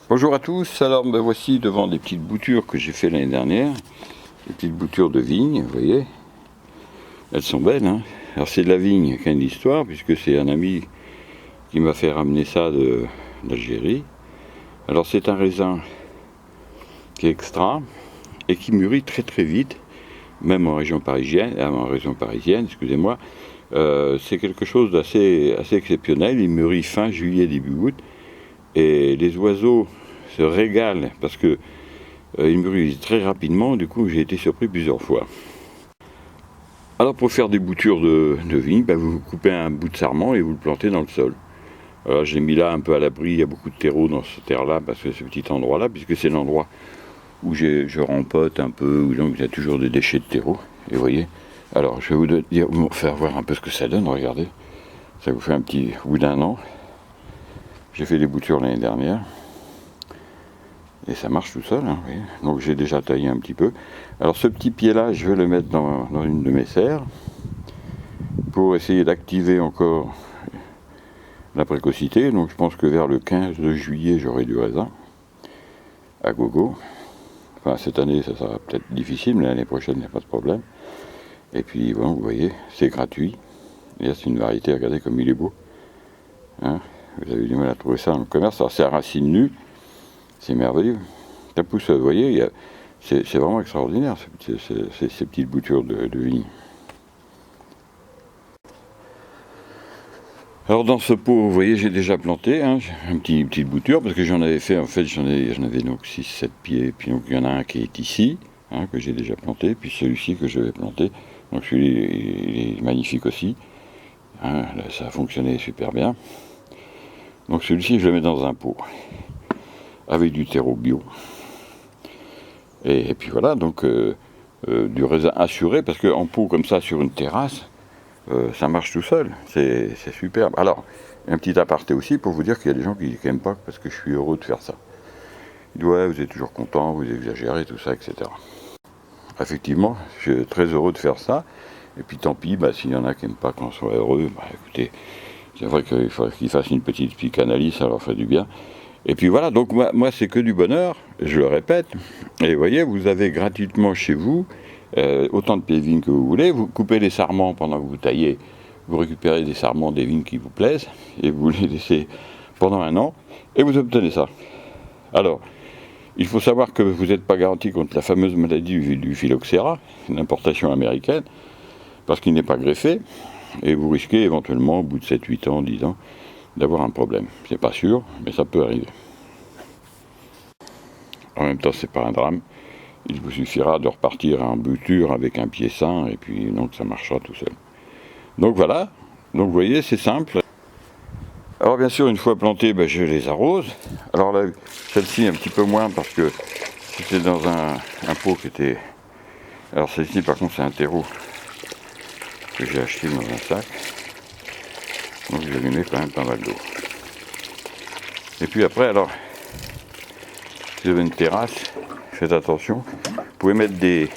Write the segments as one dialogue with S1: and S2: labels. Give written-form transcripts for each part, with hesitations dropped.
S1: Bonjour à tous, alors me voici devant des petites boutures que j'ai fait l'année dernière, des petites boutures de vigne, vous voyez, elles sont belles, hein. Alors c'est de la vigne qui a une histoire, puisque c'est un ami qui m'a fait ramener ça d'Algérie. Alors c'est un raisin qui est extra et qui mûrit très très vite, même en région parisienne, excusez-moi. C'est quelque chose d'assez exceptionnel, il mûrit fin juillet, début août, et les oiseaux se régalent parce que il mûrit très rapidement, du coup j'ai été surpris plusieurs fois. Alors pour faire des boutures de vigne, vous coupez un bout de sarment et vous le plantez dans le sol. Alors j'ai mis là un peu à l'abri, il y a beaucoup de terreau dans ce terre-là, parce que ce petit endroit-là, puisque c'est l'endroit où je rempote un peu, où donc il y a toujours des déchets de terreau. Et vous voyez, alors je vais vous faire voir un peu ce que ça donne, regardez. Ça vous fait un petit, au bout d'un an. J'ai fait des boutures l'année dernière. Et ça marche tout seul, hein, oui. Donc j'ai déjà taillé un petit peu. Alors ce petit pied-là, je vais le mettre dans une de mes serres pour essayer d'activer encore la précocité. Donc je pense que vers le 15 de juillet, j'aurai du raisin à gogo. Enfin cette année, ça sera peut-être difficile, mais l'année prochaine, il n'y a pas de problème. Et puis bon, vous voyez, c'est gratuit. Et là, c'est une variété, regardez comme il est beau. Hein, vous avez du mal à trouver ça dans le commerce. Alors c'est à racines nues. C'est merveilleux. Ça pousse, vous voyez, c'est vraiment extraordinaire, ces petites boutures de vigne. Alors dans ce pot, vous voyez, j'ai déjà planté, hein, une petite bouture, parce que j'en avais fait, en fait, j'en avais donc 6-7 pieds, puis donc il y en a un qui est ici, hein, que j'ai déjà planté, puis celui-ci que je vais planter. Donc celui-là, il est magnifique aussi. Hein, là, ça a fonctionné super bien. Donc celui-ci, je le mets dans un pot, avec du terreau bio. Et puis voilà, donc du raisin assuré, parce qu'en pot comme ça sur une terrasse, ça marche tout seul, c'est superbe. Alors, un petit aparté aussi pour vous dire qu'il y a des gens qui n'aiment pas parce que je suis heureux de faire ça. Ils disent ouais, vous êtes toujours content, vous exagérez, tout ça, etc. Effectivement, je suis très heureux de faire ça. Et puis tant pis, s'il y en a qui n'aiment pas qu'on soit heureux, écoutez, c'est vrai qu'il faudrait qu'ils fassent une petite psychanalyse, ça leur fait du bien. Et puis voilà, donc moi c'est que du bonheur, je le répète. Et vous voyez, vous avez gratuitement chez vous autant de pieds de vigne que vous voulez, vous coupez les sarments pendant que vous taillez, vous récupérez des sarments des vignes qui vous plaisent, et vous les laissez pendant un an, et vous obtenez ça. Alors, il faut savoir que vous n'êtes pas garanti contre la fameuse maladie du phylloxéra, une importation américaine, parce qu'il n'est pas greffé, et vous risquez éventuellement, au bout de 7, 8 ans, 10 ans, d'avoir un problème. C'est pas sûr, mais ça peut arriver. En même temps, c'est pas un drame. Il vous suffira de repartir en bouture avec un pied sain, et puis donc ça marchera tout seul. Donc voilà, donc vous voyez, c'est simple. Alors bien sûr, une fois plantées, je les arrose. Alors là, celle-ci un petit peu moins, parce que c'était dans un pot qui était... Alors celle-ci par contre, c'est un terreau que j'ai acheté dans un sac. Donc je lui mets quand même pas mal d'eau. Et puis après, alors, si vous avez une terrasse, faites attention. Vous pouvez mettre des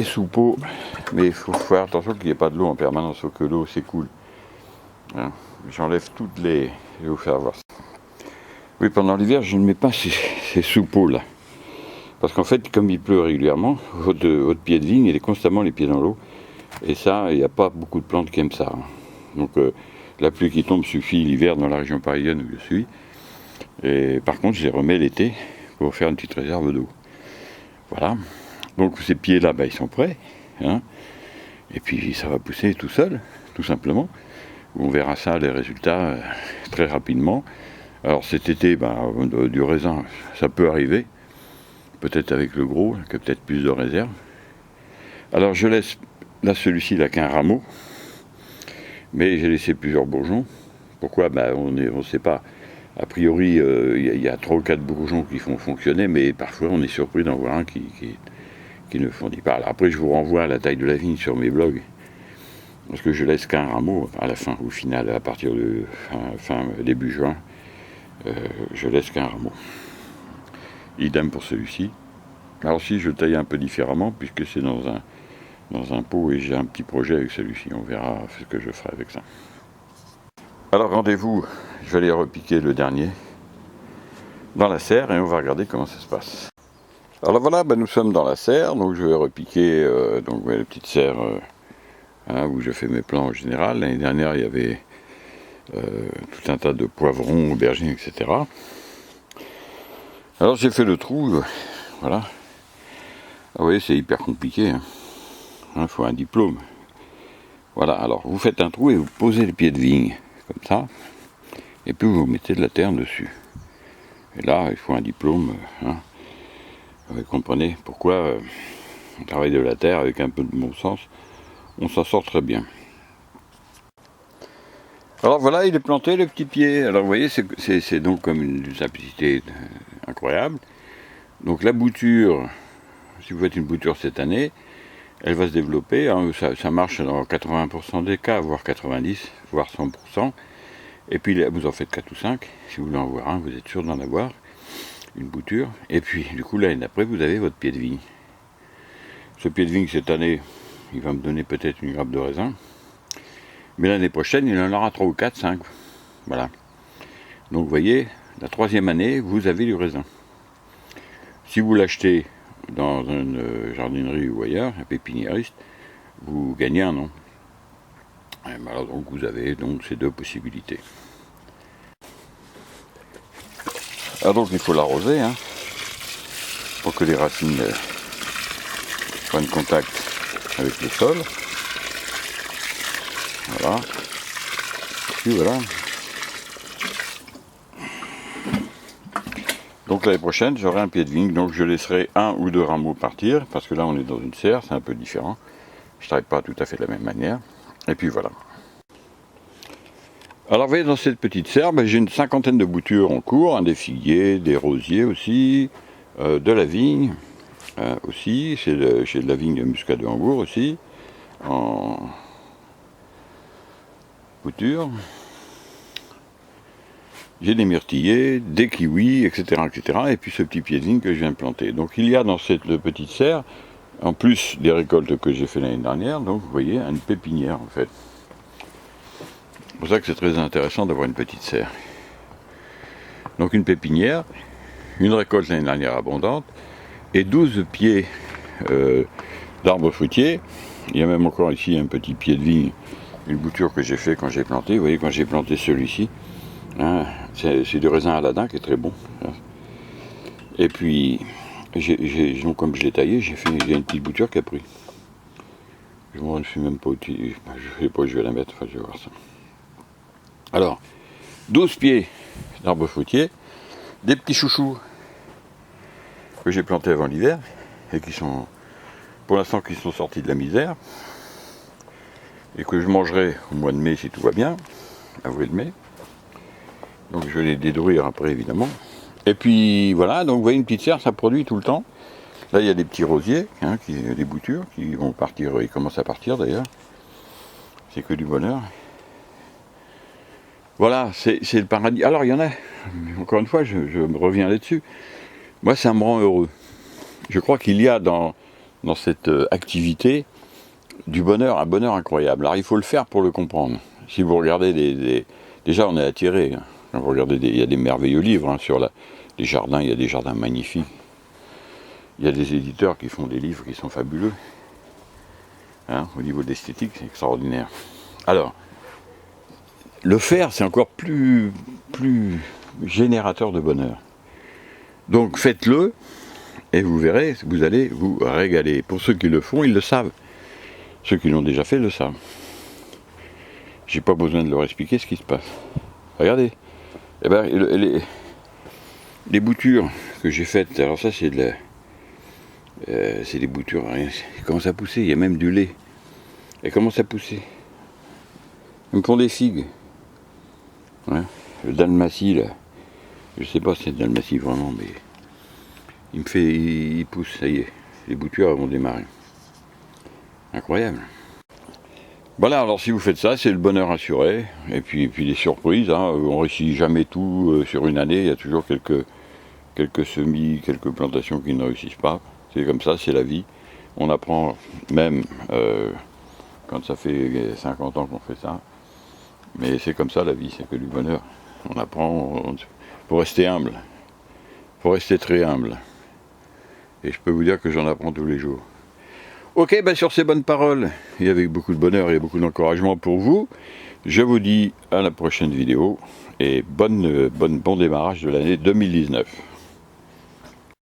S1: sous-pots, mais il faut faire attention qu'il n'y ait pas de l'eau en permanence, faut que l'eau s'écoule. Hein. J'enlève toutes les... Je vais vous faire voir ça. Oui, pendant l'hiver, je ne mets pas ces sous-pots là. Parce qu'en fait, comme il pleut régulièrement, votre pied de vigne, il est constamment les pieds dans l'eau. Et ça, il n'y a pas beaucoup de plantes qui aiment ça. Hein. Donc la pluie qui tombe suffit l'hiver dans la région parisienne où je suis. Et par contre, je les remets l'été pour faire une petite réserve d'eau. Voilà. Donc ces pieds-là, ils sont prêts. Hein. Et puis ça va pousser tout seul, tout simplement. On verra ça, les résultats, très rapidement. Alors cet été, du raisin, ça peut arriver. Peut-être avec le gros, qui a peut-être plus de réserve. Alors je laisse, là celui-ci, il n'a qu'un rameau. Mais j'ai laissé plusieurs bourgeons. Pourquoi on ne sait pas. A priori, il y a 3 ou 4 bourgeons qui font fonctionner, mais parfois on est surpris d'en voir un qui ne fondit pas. Alors après, je vous renvoie à la taille de la vigne sur mes blogs, parce que je laisse qu'un rameau à la fin, au final, à partir de début juin, je laisse qu'un rameau. Idem pour celui-ci. Alors si je taille un peu différemment, puisque c'est dans un pot et j'ai un petit projet avec celui-ci, on verra ce que je ferai avec ça. Alors rendez-vous, je vais aller repiquer le dernier, dans la serre et on va regarder comment ça se passe. Alors voilà, nous sommes dans la serre, donc je vais repiquer la petite serre où je fais mes plants en général. L'année dernière, il y avait tout un tas de poivrons, aubergines, etc. Alors j'ai fait le trou, voilà. Ah, vous voyez, c'est hyper compliqué. Il faut un diplôme. Voilà, alors vous faites un trou et vous posez les pieds de vigne, comme ça. Et puis vous mettez de la terre dessus. Et là, il faut un diplôme. Vous comprenez pourquoi on travaille de la terre avec un peu de bon sens. On s'en sort très bien. Alors voilà, il est planté le petit pied. Alors vous voyez, c'est donc comme une simplicité incroyable. Donc la bouture, si vous faites une bouture cette année, elle va se développer. Ça marche dans 80% des cas, voire 90%, voire 100%. Et puis vous en faites 4 ou 5. Si vous voulez en voir un, vous êtes sûr d'en avoir une bouture. Et puis du coup, l'année d'après, vous avez votre pied de vigne. Ce pied de vigne, cette année, il va me donner peut-être une grappe de raisin. Mais l'année prochaine, il en aura 3 ou 4, 5. Voilà. Donc vous voyez, la 3e année, vous avez du raisin. Si vous l'achetez dans une jardinerie ou ailleurs, un pépiniériste, vous gagnez un an. Alors donc vous avez donc ces 2 possibilités. Alors donc il faut l'arroser pour que les racines prennent contact avec le sol. Voilà. Et puis voilà. Donc l'année prochaine, j'aurai un pied de vigne, donc je laisserai 1 ou 2 rameaux partir, parce que là on est dans une serre, c'est un peu différent. Je ne travaille pas tout à fait de la même manière. Et puis voilà. Alors vous voyez, dans cette petite serre, j'ai une 50aine de boutures en cours, des figuiers, des rosiers aussi, de la vigne aussi, j'ai de la vigne de Muscat de Hambourg aussi, en bouture. J'ai des myrtillers, des kiwis, etc., etc. Et puis ce petit pied de vigne que je viens de planter. Donc il y a dans cette petite serre, en plus des récoltes que j'ai fait l'année dernière, donc vous voyez, une pépinière en fait. C'est pour ça que c'est très intéressant d'avoir une petite serre. Donc une pépinière, une récolte l'année dernière abondante, et 12 pieds d'arbres fruitiers. Il y a même encore ici un petit pied de vigne, une bouture que j'ai fait quand j'ai planté. Vous voyez, quand j'ai planté celui-ci, c'est du raisin Aladin qui est très bon. Et puis, donc, comme je l'ai taillé, j'ai une petite bouture qui a pris. Je ne sais même pas où je sais pas où je vais la mettre, enfin je vais voir ça. Alors, 12 pieds d'arbres fruitiers, des petits chouchous que j'ai plantés avant l'hiver et qui sont, pour l'instant, qui sont sortis de la misère et que je mangerai au mois de mai si tout va bien, avril de mai. Donc je vais les détruire après évidemment. Et puis voilà, donc vous voyez une petite serre, ça produit tout le temps. Là il y a des petits rosiers, des boutures qui vont partir, ils commencent à partir d'ailleurs. C'est que du bonheur. Voilà, c'est le paradis. Alors il y en a, encore une fois, je reviens là-dessus. Moi ça me rend heureux. Je crois qu'il y a dans cette activité du bonheur, un bonheur incroyable. Alors il faut le faire pour le comprendre. Si vous regardez déjà on est attiré. Quand vous regardez, il y a des merveilleux livres sur les jardins, il y a des jardins magnifiques. Il y a des éditeurs qui font des livres qui sont fabuleux. Au niveau de l'esthétique, c'est extraordinaire. Alors, le faire, c'est encore plus générateur de bonheur. Donc faites-le, et vous verrez, vous allez vous régaler. Pour ceux qui le font, ils le savent. Ceux qui l'ont déjà fait le savent. J'ai pas besoin de leur expliquer ce qui se passe. Regardez. Eh ben, les boutures que j'ai faites, alors ça c'est c'est des boutures, elles commencent à pousser, il y a même du lait. Elles commencent à pousser. Ils me font des figues. Le dalmatie là, je sais pas si c'est le dalmatie vraiment, mais il pousse, ça y est, les boutures vont démarrer. Incroyable. Voilà, alors si vous faites ça, c'est le bonheur assuré. Et puis les surprises, on réussit jamais tout sur une année. Il y a toujours quelques semis, quelques plantations qui ne réussissent pas. C'est comme ça, c'est la vie. On apprend même quand ça fait 50 ans qu'on fait ça. Mais c'est comme ça la vie, c'est que du bonheur. On apprend, faut rester humble. faut rester très humble. Et je peux vous dire que j'en apprends tous les jours. Ok, ben sur ces bonnes paroles, et avec beaucoup de bonheur et beaucoup d'encouragement pour vous, je vous dis à la prochaine vidéo, et bon démarrage de l'année 2019.